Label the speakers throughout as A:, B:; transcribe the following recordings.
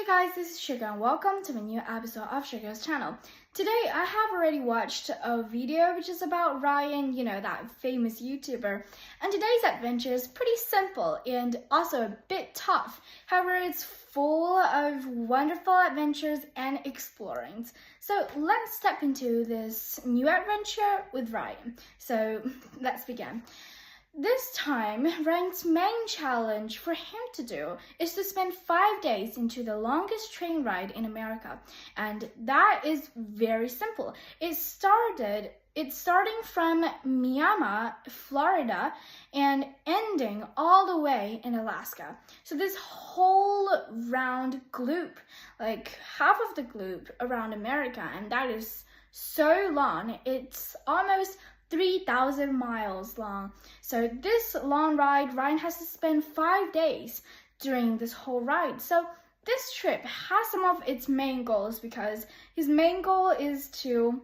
A: Hey guys, this is Sugar and welcome to a new episode of Sugar's channel. Today I have already watched a video which is about Ryan, that famous YouTuber. And today's adventure is pretty simple and also a bit tough. However, it's full of wonderful adventures and explorings. So let's step into this new adventure with Ryan. So let's begin. This time, Ryan's main challenge for him to do is to spend 5 days into the longest train ride in America. And that is very simple. It's starting from Miami, Florida, and ending all the way in Alaska. So this whole round globe, like half of the globe around America, and that is so long. It's almost 3,000 miles long. So this long ride, Ryan has to spend 5 days during this whole ride. So this trip has some of its main goals because his main goal is to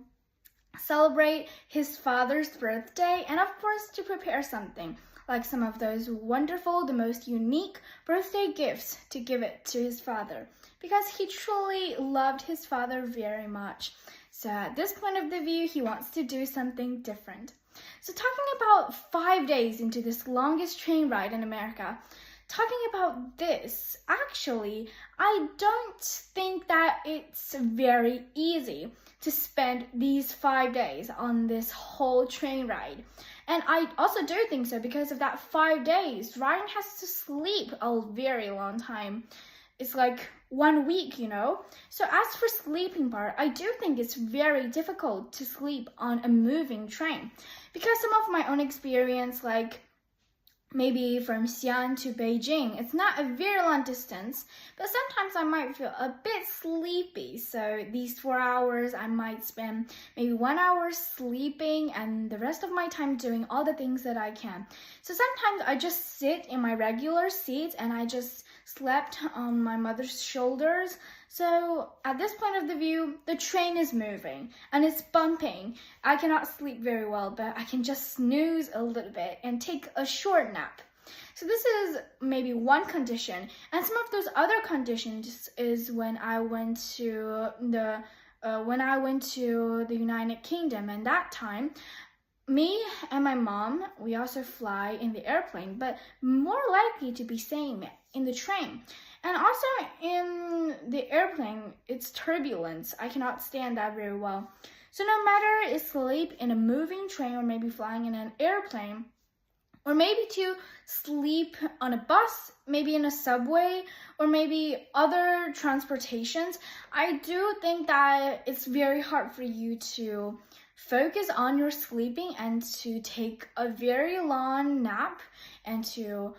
A: celebrate his father's birthday and of course to prepare something like some of those wonderful, the most unique birthday gifts to give it to his father because he truly loved his father very much. So at this point of the view, he wants to do something different. So talking about 5 days into this longest train ride in America, talking about this, actually, I don't think that it's very easy to spend these 5 days on this whole train ride. And I also do think so because of that 5 days, Ryan has to sleep a very long time. It's like 1 week, So as for sleeping part, I do think it's very difficult to sleep on a moving train because some of my own experience, like maybe from Xi'an to Beijing, it's not a very long distance, but sometimes I might feel a bit sleepy. So these 4 hours, I might spend maybe 1 hour sleeping and the rest of my time doing all the things that I can. So sometimes I just sit in my regular seat and I just slept on my mother's shoulders. So at this point of the view, the train is moving and it's bumping. I cannot sleep very well, but I can just snooze a little bit and take a short nap. So this is maybe one condition. And some of those other conditions is when I went to the United Kingdom, and that time, me and my mom, we also fly in the airplane, but more likely to be same in the train. And also in the airplane, it's turbulence. I cannot stand that very well. So no matter if sleep in a moving train or maybe flying in an airplane, or maybe to sleep on a bus, maybe in a subway, or maybe other transportations, I do think that it's very hard for you to focus on your sleeping and to take a very long nap and to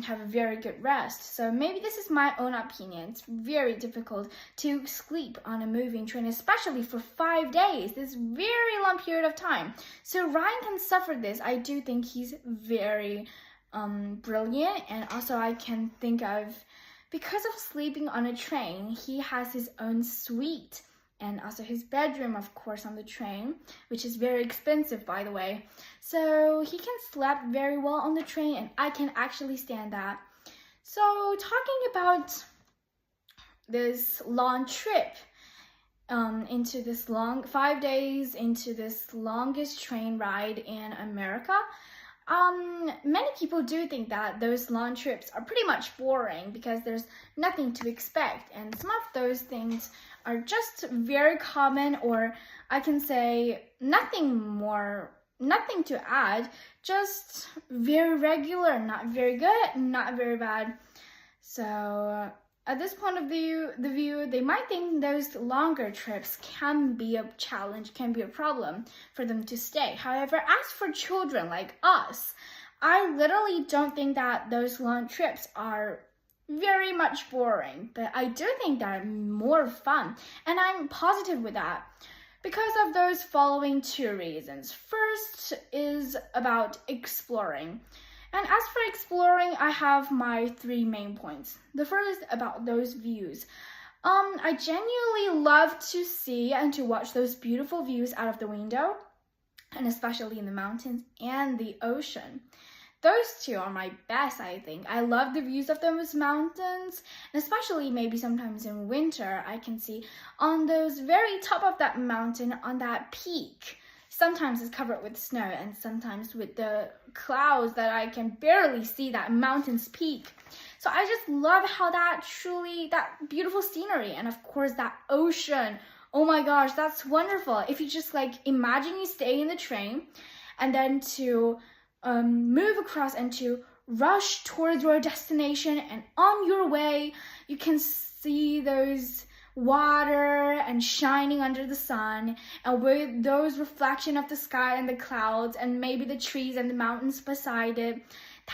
A: have a very good rest. So maybe this is my own opinion. It's very difficult to sleep on a moving train, especially for 5 days. This very long period of time. So Ryan can suffer this. I do think he's very brilliant, and also I can think of, because of sleeping on a train, he has his own suite and also his bedroom, of course, on the train, which is very expensive, by the way. So he can sleep very well on the train, and I can actually stand that. So talking about this long trip, into this long 5 days into this longest train ride in America, many people do think that those long trips are pretty much boring because there's nothing to expect, and some of those things are just very common, or I can say nothing to add, just very regular, not very good, not very bad. So at this point of the view, they might think those longer trips can be a challenge, can be a problem for them to stay. However, as for children like us, I literally don't think that those long trips are very much boring, but I do think they're more fun, and I'm positive with that because of those following 2 reasons. First is about exploring. And as for exploring, I have my 3 main points. The first about those views. I genuinely love to see and to watch those beautiful views out of the window, and especially in the mountains and the ocean. those two are my best, I think. I love the views of those mountains, and especially maybe sometimes in winter, I can see on those very top of that mountain, on that peak. Sometimes it's covered with snow and sometimes with the clouds that I can barely see that mountain's peak. So I just love how that beautiful scenery, and of course that ocean. Oh my gosh, that's wonderful. If you just like imagine you stay in the train and then to move across and to rush towards your destination, and on your way you can see those water and shining under the sun, and with those reflection of the sky and the clouds and maybe the trees and the mountains beside it.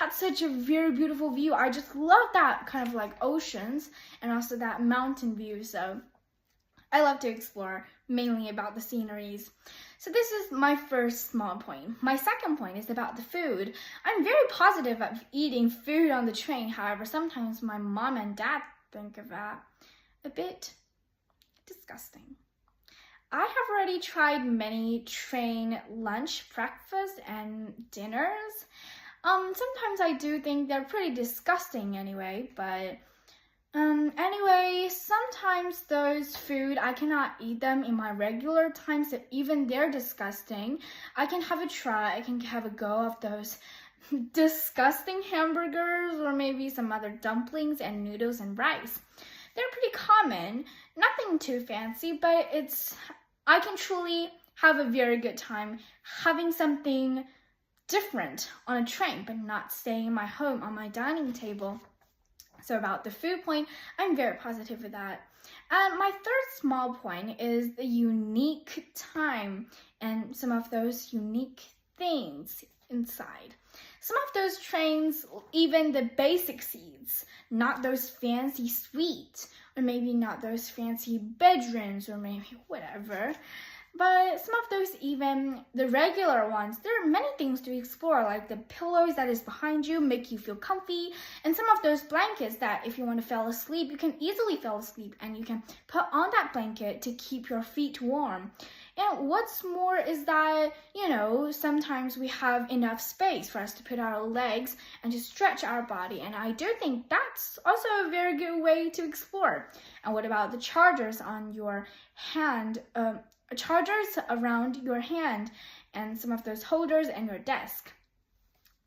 A: That's such a very beautiful view. I just love that kind of like oceans and also that mountain view. So I love to explore mainly about the sceneries. So this is my first small point. My second point is about the food. I'm very positive of eating food on the train. However, sometimes my mom and dad think of that a bit disgusting. I have already tried many train lunch, breakfast, and dinners. Sometimes I do think they're pretty disgusting anyway, but anyway, sometimes those food, I cannot eat them in my regular time, so even they're disgusting. I can have a try, I can have a go of those disgusting hamburgers or maybe some other dumplings and noodles and rice. They're pretty common, nothing too fancy, but I can truly have a very good time having something different on a train, but not staying in my home on my dining table. So about the food point, I'm very positive with that. And my third small point is the unique time and some of those unique things inside. Some of those trains, even the basic seats, not those fancy suites, or maybe not those fancy bedrooms, or maybe whatever. But some of those, even the regular ones, there are many things to explore, like the pillows that is behind you make you feel comfy, and some of those blankets that if you want to fall asleep, you can easily fall asleep, and you can put on that blanket to keep your feet warm. And what's more is that, sometimes we have enough space for us to put our legs and to stretch our body, and I do think that's also a very good way to explore. And what about the chargers on your hand? Chargers around your hand and some of those holders and your desk.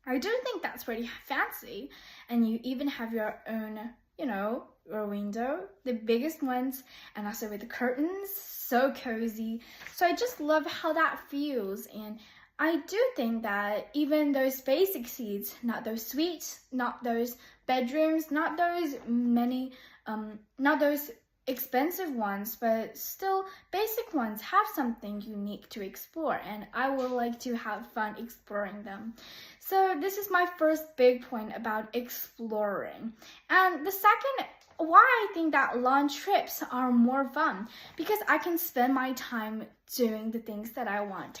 A: I do think that's pretty fancy, and you even have your own, your window, the biggest ones, and also with the curtains, so cozy. So I just love how that feels, and I do think that even those basic seats, not those suites, not those bedrooms, not those expensive ones, but still basic ones have something unique to explore, and I would like to have fun exploring them. So this is my first big point about exploring. And the second, why I think that long trips are more fun, because I can spend my time doing the things that I want.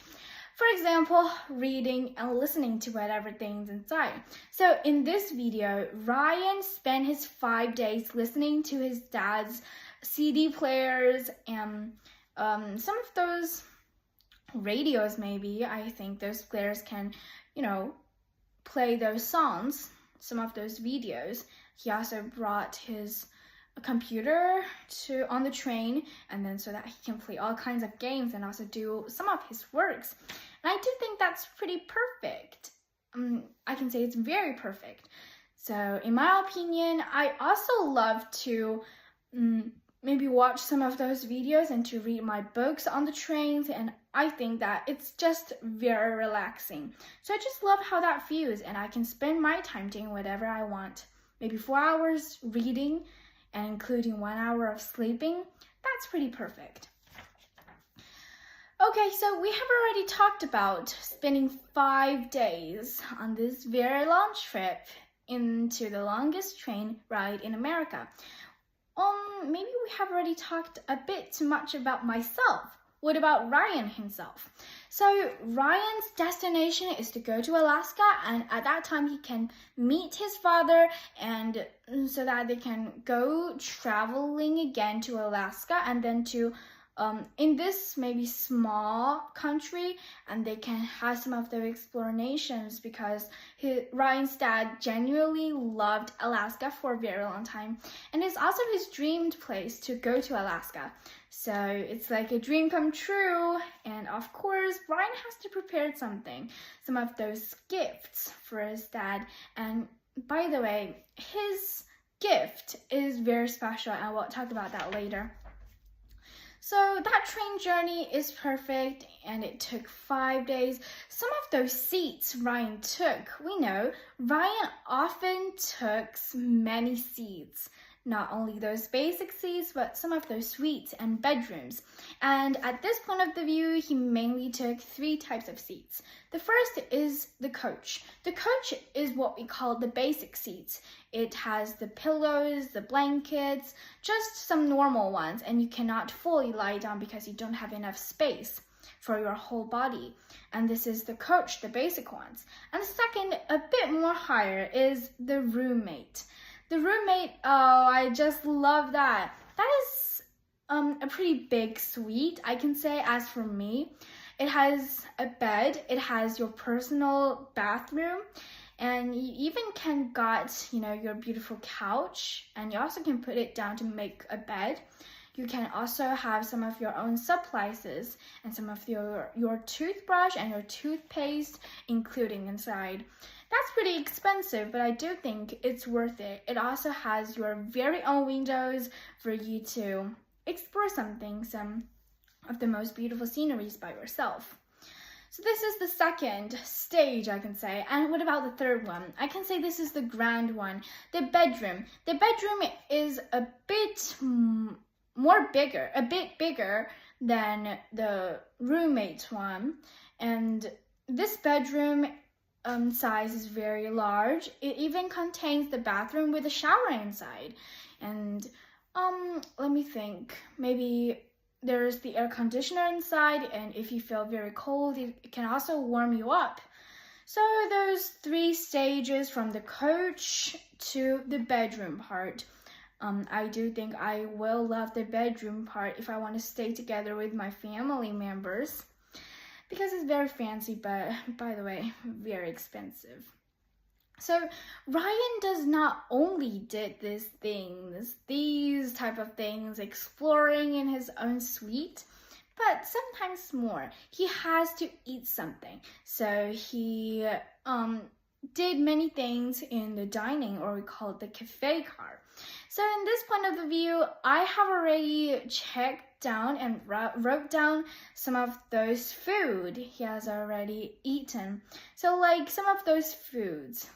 A: For example, reading and listening to whatever things inside. So in this video, Ryan spent his 5 days listening to his dad's CD players and some of those radios maybe. I think those players can, play those songs, some of those videos. He also brought his computer on the train, and then so that he can play all kinds of games and also do some of his works. And I do think that's pretty perfect. I can say it's very perfect. So in my opinion, I also love to maybe watch some of those videos and to read my books on the trains, and I think that it's just very relaxing. So I just love how that feels, and I can spend my time doing whatever I want. Maybe 4 hours reading and including 1 hour of sleeping. That's pretty perfect. Okay, so we have already talked about spending 5 days on this very long trip into the longest train ride in America. Maybe we have already talked a bit too much about myself. What about Ryan himself? So Ryan's destination is to go to Alaska, and at that time he can meet his father, and so that they can go traveling again to Alaska, and then to in this maybe small country, and they can have some of their explanations because Ryan's dad genuinely loved Alaska for a very long time, and it's also his dreamed place to go to Alaska. So it's like a dream come true, and of course Ryan has to prepare something, some of those gifts for his dad. And by the way, his gift is very special, and we'll talk about that later. So that train journey is perfect, and it took 5 days. Some of those seats Ryan took, we know Ryan often took many seats. Not only those basic seats, but some of those suites and bedrooms. And at this point of the view, he mainly took 3 types of seats. The first is the coach. The coach is what we call the basic seats. It has the pillows, the blankets, just some normal ones, and you cannot fully lie down because you don't have enough space for your whole body. And this is the coach, the basic ones. And the second, a bit more higher, is the roommate. The roommate, oh, I just love that. That is a pretty big suite, I can say. As for me, it has a bed, it has your personal bathroom, and you even can got, your beautiful couch, and you also can put it down to make a bed. You can also have some of your own supplies and some of your toothbrush and your toothpaste including inside. That's pretty expensive, but I do think it's worth it. It also has your very own windows for you to explore some of the most beautiful sceneries by yourself. So this is the second stage, I can say. And what about the third one? I can say this is the grand one, the bedroom. The bedroom is a bit bigger than the roommate one. And this bedroom size is very large. It even contains the bathroom with a shower inside. And let me think, maybe there's the air conditioner inside, and if you feel very cold, it can also warm you up. So those 3 stages from the coach to the bedroom part. I do think I will love the bedroom part if I want to stay together with my family members, because it's very fancy, but by the way, very expensive. So Ryan does not only did these type of things, exploring in his own suite, but sometimes more. He has to eat something. So he did many things in the dining, or we call it the cafe car. So in this point of the view, I have already checked down and wrote down some of those food he has already eaten. So like some of those foods,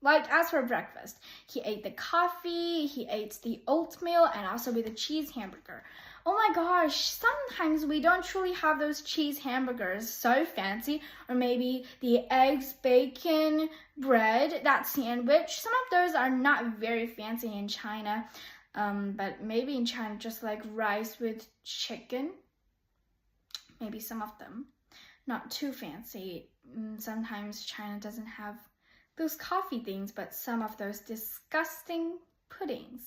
A: like as for breakfast, he ate the coffee, he ate the oatmeal, and also with a cheese hamburger. Oh my gosh, sometimes we don't truly have those cheese hamburgers so fancy, or maybe the eggs, bacon, bread, that sandwich. Some of those are not very fancy in China, but maybe in China just like rice with chicken. Maybe some of them, not too fancy. Sometimes China doesn't have those coffee things, but some of those disgusting puddings.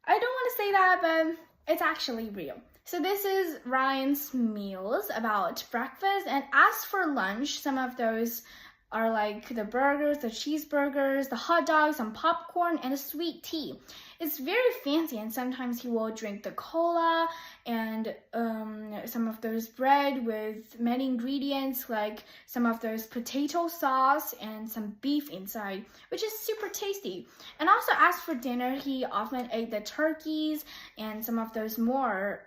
A: I don't want to say that, but it's actually real. So this is Ryan's meals about breakfast, and as for lunch, some of those are like the burgers, the cheeseburgers, the hot dogs, some popcorn, and a sweet tea. It's very fancy, and sometimes he will drink the cola and some of those bread with many ingredients, like some of those potato sauce and some beef inside, which is super tasty. And also as for dinner, he often ate the turkeys and some of those more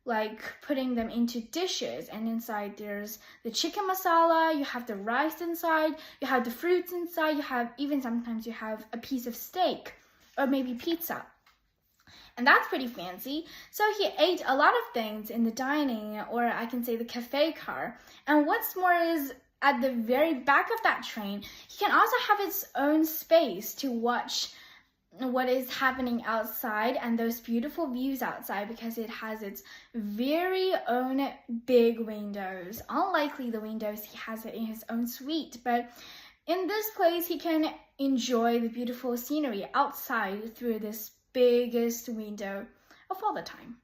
A: like putting them into dishes, and inside there's the chicken masala, you have the rice inside, you have the fruits inside, you have even sometimes you have a piece of steak or maybe pizza. And that's pretty fancy. So he ate a lot of things in the dining, or I can say the cafe car. And what's more is at the very back of that train, he can also have its own space to watch what is happening outside and those beautiful views outside, because it has its very own big windows. Unlikely the windows he has it in his own suite, but in this place he can enjoy the beautiful scenery outside through this biggest window of all the time.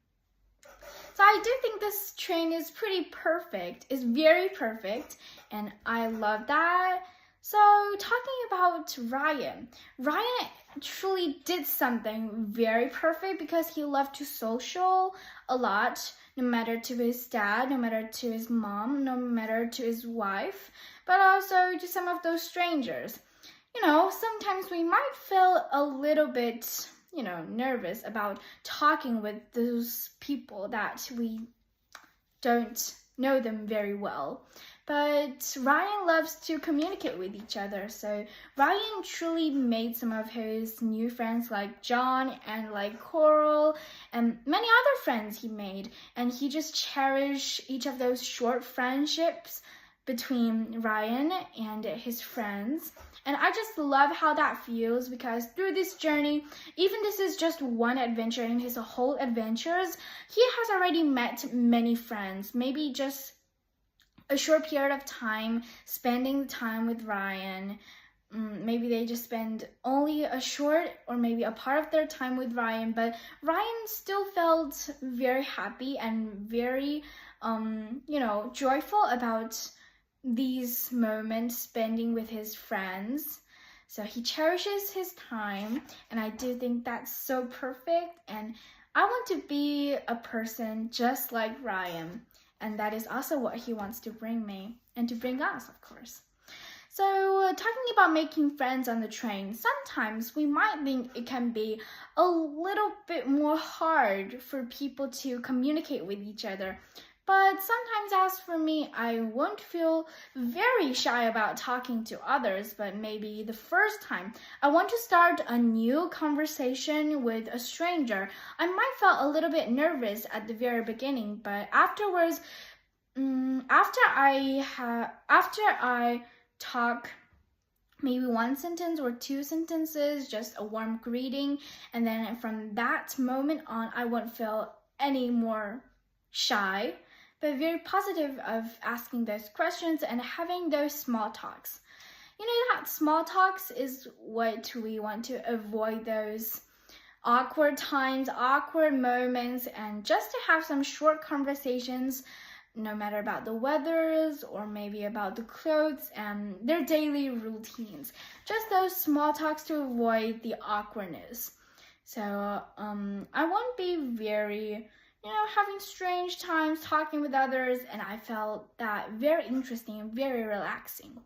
A: So I do think this train is pretty perfect. It's very perfect, and I love that. So talking about Ryan truly did something very perfect because he loved to social a lot, no matter to his dad, no matter to his mom, no matter to his wife, but also to some of those strangers. Sometimes we might feel a little bit, nervous about talking with those people that we don't know them very well. But Ryan loves to communicate with each other. So Ryan truly made some of his new friends like John and like Coral and many other friends he made. And he just cherished each of those short friendships between Ryan and his friends. And I just love how that feels because through this journey, even this is just one adventure in his whole adventures, he has already met many friends. Maybe just a short period of time spending the time with Ryan. Maybe they just spend only a short or maybe a part of their time with Ryan, but Ryan still felt very happy and very, joyful about these moments spending with his friends. So he cherishes his time, and I do think that's so perfect, and I want to be a person just like Ryan, and that is also what he wants to bring me and to bring us, of course. So talking about making friends on the train, sometimes we might think it can be a little bit more hard for people to communicate with each other. But sometimes, as for me, I won't feel very shy about talking to others, but maybe the first time I want to start a new conversation with a stranger, I might feel a little bit nervous at the very beginning, but afterwards, after I talk maybe one sentence or two sentences, just a warm greeting, and then from that moment on, I won't feel any more shy, but very positive of asking those questions and having those small talks. That small talks is what we want to avoid, those awkward times, awkward moments, and just to have some short conversations, no matter about the weathers or maybe about the clothes and their daily routines. Just those small talks to avoid the awkwardness. So I won't be very having strange times talking with others, and I felt that very interesting and very relaxing.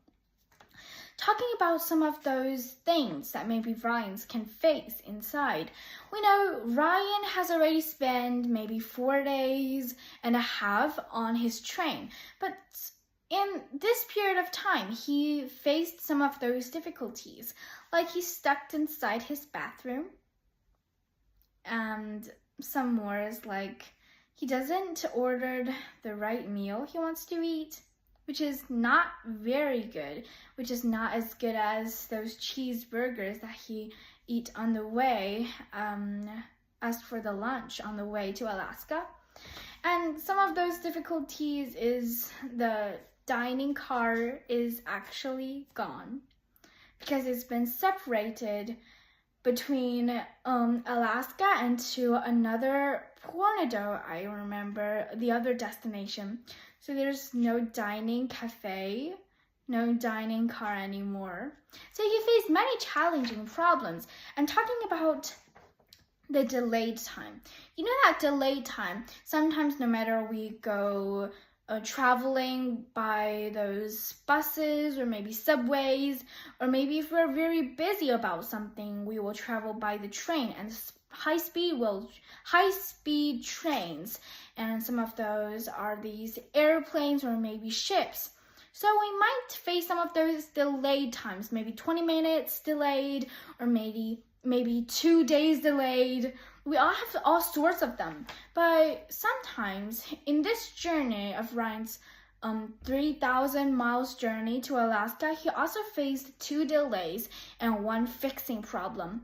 A: Talking about some of those things that maybe Ryan can face inside. We know Ryan has already spent maybe 4 days and a half on his train, but in this period of time, he faced some of those difficulties, like he's stuck inside his bathroom, and some more is like he doesn't order the right meal he wants to eat, which is not very good, which is not as good as those cheeseburgers that he eat on the way, as for the lunch on the way to Alaska. And some of those difficulties is the dining car is actually gone because it's been separated between Alaska and to another Tornado, I remember, the other destination. So there's no dining cafe, no dining car anymore. So he faced many challenging problems. And talking about the delayed time. That delayed time, sometimes no matter we go traveling by those buses or maybe subways, or maybe if we're very busy about something, we will travel by the train and high-speed trains, and some of those are these airplanes or maybe ships. So we might face some of those delayed times, maybe 20 minutes delayed, or maybe 2 days delayed. We all have all sorts of them. But sometimes in this journey of Ryan's 3,000 miles journey to Alaska, he also faced 2 delays and 1 fixing problem.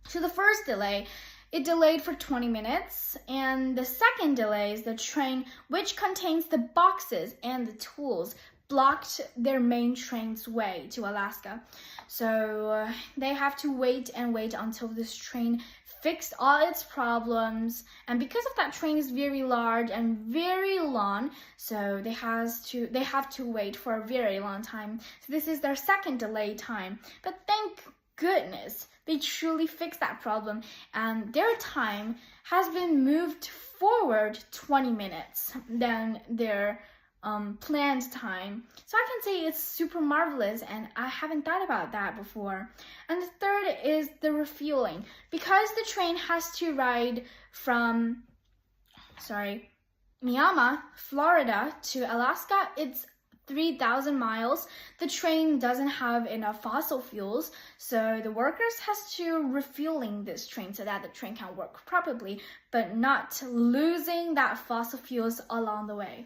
A: So the first delay, it delayed for 20 minutes, and the second delay is the train, which contains the boxes and the tools, blocked their main train's way to Alaska. So they have to wait until this train fixed all its problems, and because of that, train is very large and very long, so they have to wait for a very long time. So this is their second delay time, but thank goodness they truly fixed that problem, and their time has been moved forward 20 minutes than their planned time. So I can say it's super marvelous, and I haven't thought about that before. And the third is the refueling. Because the train has to ride from Miami, Florida to Alaska, it's 3,000 miles. The train doesn't have enough fossil fuels, so the workers has to refueling this train so that the train can work properly, but not losing that fossil fuels along the way.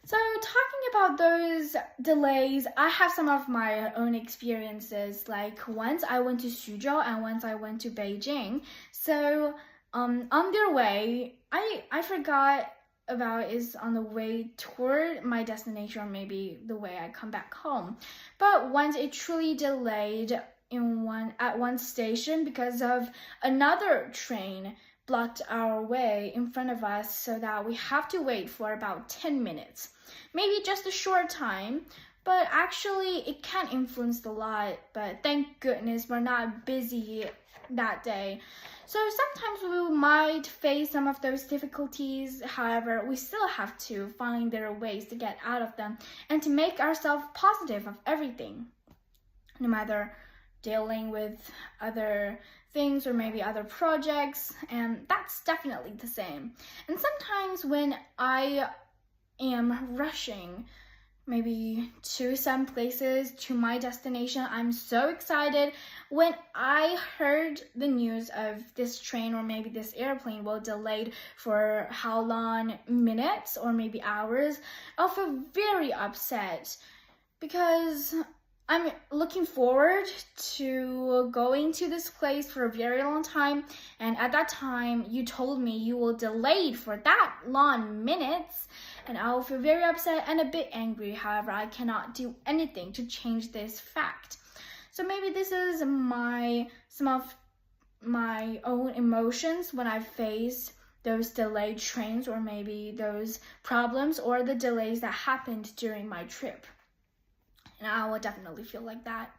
A: So talking about those delays, I have some of my own experiences. Like once I went to Suzhou and once I went to Beijing. So on their way, I forgot about is on the way toward my destination, or maybe the way I come back home. But once it truly delayed at one station because of another train blocked our way in front of us, so that we have to wait for about 10 minutes. Maybe just a short time, but actually it can influence a lot. But thank goodness we're not busy that day. So sometimes we might face some of those difficulties. However, we still have to find there are ways to get out of them and to make ourselves positive of everything, no matter dealing with other things or maybe other projects, and that's definitely the same. And sometimes when I am rushing maybe to some places, to my destination, I'm so excited. When I heard the news of this train or maybe this airplane will delayed for how long, minutes or maybe hours, I'll feel very upset because I'm looking forward to going to this place for a very long time, and at that time you told me you will delay for that long minutes, and I will feel very upset and a bit angry. However, I cannot do anything to change this fact. So maybe this is some of my own emotions when I face those delayed trains or maybe those problems or the delays that happened during my trip. And I will definitely feel like that.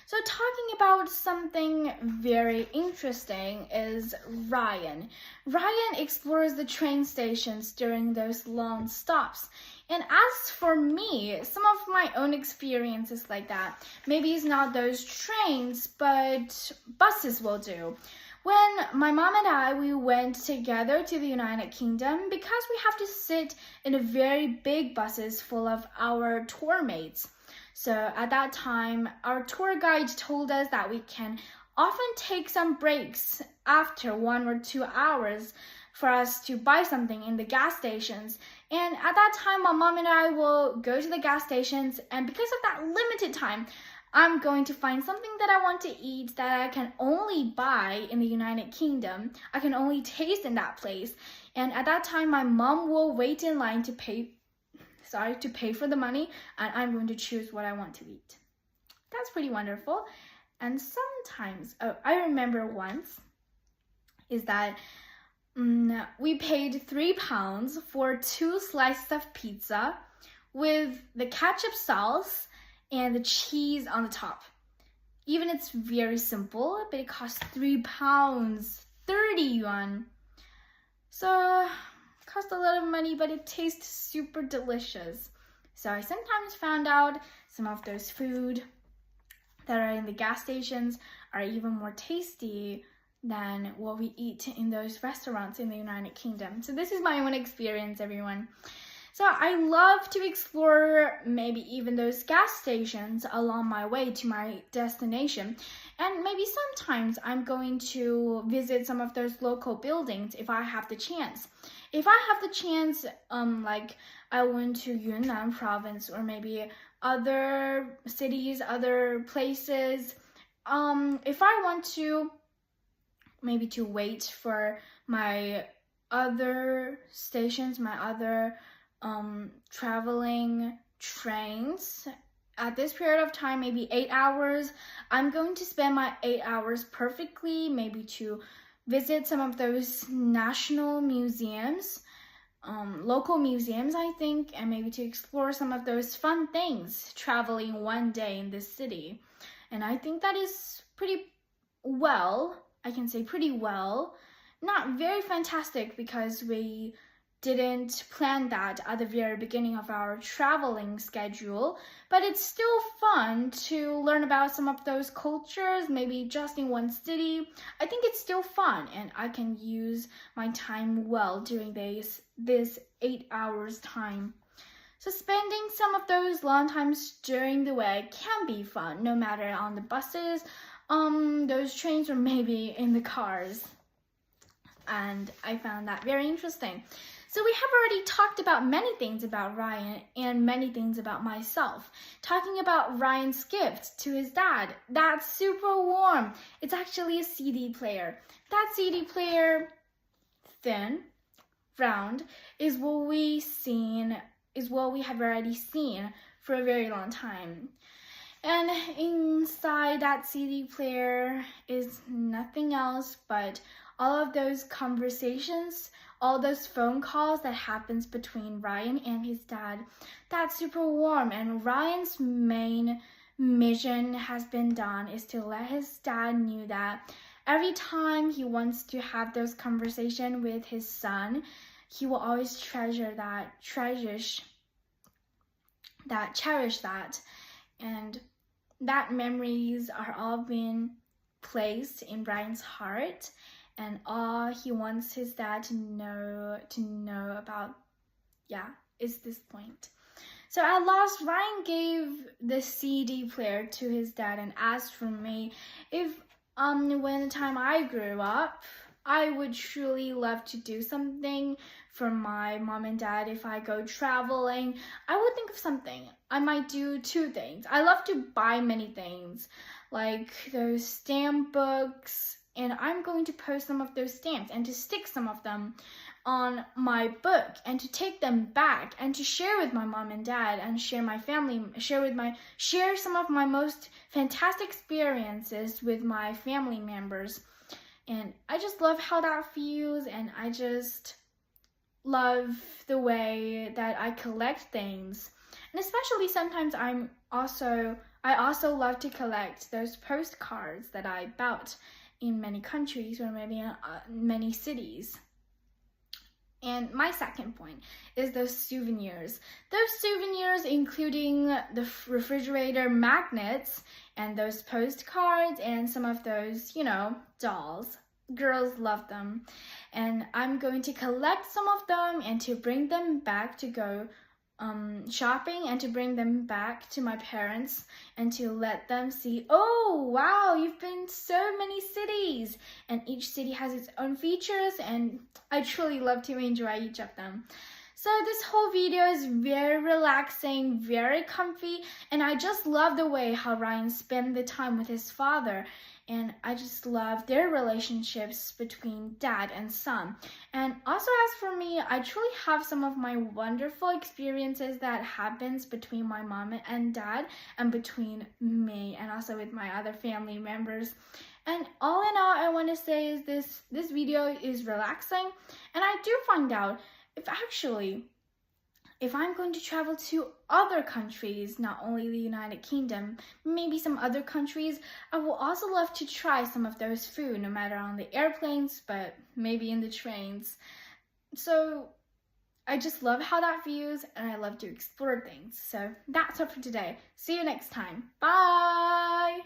A: So talking about something very interesting is Ryan. Ryan explores the train stations during those long stops. And as for me, some of my own experiences like that, maybe it's not those trains, but buses will do. When my mom and I, we went together to the United Kingdom because we have to sit in a very big buses full of our tour mates. So at that time, our tour guide told us that we can often take some breaks after 1 or 2 hours for us to buy something in the gas stations. And at that time, my mom and I will go to the gas stations, and because of that limited time, I'm going to find something that I want to eat that I can only buy in the United Kingdom. I can only taste in that place. And at that time, my mom will wait in line to pay for the money, and I'm going to choose what I want to eat. That's pretty wonderful. And sometimes, I remember once, is that we paid £3 for 2 slices of pizza with the ketchup sauce and the cheese on the top. Even it's very simple, but it costs £3, 30 yuan. So cost a lot of money, but it tastes super delicious. So I sometimes found out some of those food that are in the gas stations are even more tasty than what we eat in those restaurants in the United Kingdom. So this is my own experience, everyone. So I love to explore maybe even those gas stations along my way to my destination. And maybe sometimes I'm going to visit some of those local buildings if I have the chance. If I have the chance, like I went to Yunnan province or maybe other cities, other places, if I want to maybe to wait for my other stations, my other traveling trains at this period of time, maybe 8 hours, I'm going to spend my 8 hours perfectly, maybe to visit some of those national museums, local museums, I think, and maybe to explore some of those fun things traveling one day in this city. And I think that is pretty well, I can say pretty well, not very fantastic because we didn't plan that at the very beginning of our traveling schedule, but it's still fun to learn about some of those cultures, maybe just in one city. I think it's still fun, and I can use my time well during this 8 hours time. So spending some of those long times during the way can be fun, no matter on the buses, those trains, or maybe in the cars. And I found that very interesting. So we have already talked about many things about Ryan and many things about myself. Talking about Ryan's gift to his dad, that's super warm. It's actually a CD player. That CD player, thin, round, is what we have already seen for a very long time. And inside that CD player is nothing else but all of those conversations, all those phone calls that happens between Ryan and his dad. That's super warm, and Ryan's main mission has been done is to let his dad know that every time he wants to have those conversations with his son, he will always cherish that. And that memories are all being placed in Ryan's heart, and all he wants his dad to know about, is this point. So at last, Ryan gave the CD player to his dad and asked from me if when the time I grew up, I would truly love to do something for my mom and dad. If I go traveling, I would think of something. I might do 2 things. I love to buy many things, like those stamp books, and I'm going to post some of those stamps and to stick some of them on my book and to take them back and to share with my mom and dad and share my family, share some of my most fantastic experiences with my family members. And I just love how that feels, and I just love the way that I collect things. And especially sometimes I also love to collect those postcards that I bought in many countries or maybe in many cities. And my second point is those souvenirs. Those souvenirs including the refrigerator magnets and those postcards and some of those, dolls. Girls love them. And I'm going to collect some of them and to bring them back to go shopping and to bring them back to my parents and to let them see, oh wow, you've been to so many cities, and each city has its own features, and I truly love to enjoy each of them. So this whole video is very relaxing, very comfy, and I just love the way how Ryan spent the time with his father. And I just love their relationships between dad and son. And also as for me, I truly have some of my wonderful experiences that happens between my mom and dad and between me and also with my other family members. And all in all, I want to say is this video is relaxing. And I do find out if I'm going to travel to other countries, not only the United Kingdom, maybe some other countries, I will also love to try some of those food, no matter on the airplanes, but maybe in the trains. So I just love how that feels, and I love to explore things. So that's all for today. See you next time. Bye!